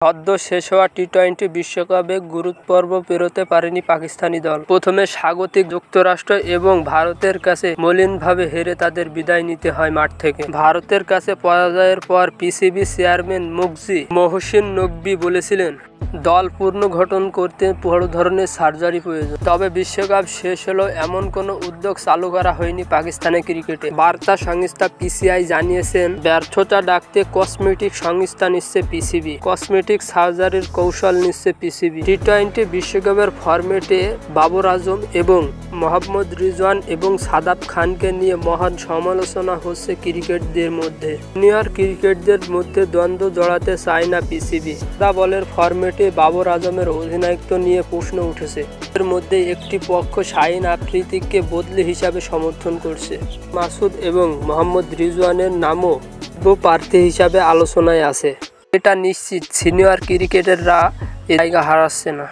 সদ্য শেষ হওয়া টি-20 বিশ্বকাপে গ্রুপ পর্ব পেরোতে পারেনি পাকিস্তানি দল। প্রথমে স্বাগতিক যুক্তরাষ্ট্র এবং ভারতের কাছে মলিনভাবে হেরে তাদের বিদায় নিতে হয় মাঠ থেকে। ভারতের কাছে পরাজয়ের পর পিসিবি চেয়ারম্যান মুফতি মহসিন নকভি বলেছিলেন, দল পুনর্গঠন করতে বড় ধরনের সার্জারি প্রয়োজন। তবে বিশ্বকাপ শেষ হলেও এমন কোনো উদ্যোগ চালু করা হয়নি পাকিস্তানের ক্রিকেটে। বার্তা সংস্থা পিটিআই জানিয়েছেন, ব্যর্থতা ঢাকতে কসমেটিক সংস্থা নিচ্ছে পিসিবি। কসমেটিক সার্জারির কৌশল নিচ্ছে পিসিবি। টি-20 বিশ্বকাপের ফরম্যাটে বাবর আজম এবং মোহাম্মদ রিজওয়ান এবং সাদাব খানকে নিয়ে মহান সমালোচনা হচ্ছে ক্রিকেটারদের মধ্যে। সিনিয়র ক্রিকেটারদের মধ্যে দ্বন্দ্ব জড়াতে চায় না পিসিবি। সাদা বলের ফরম্যাটে বাবর আজমের অধিনায়কত্ব নিয়ে প্রশ্ন উঠেছে। এর মধ্যে একটি পক্ষ শাহিন আফ্রিদিকে বদলি হিসাবে সমর্থন করছে। মাসুদ এবং মোহাম্মদ রিজওয়ানের নামও প্রার্থী হিসাবে আলোচনায় আছে। এটা নিশ্চিত সিনিয়র ক্রিকেটাররা এ জায়গা হারাচ্ছে না।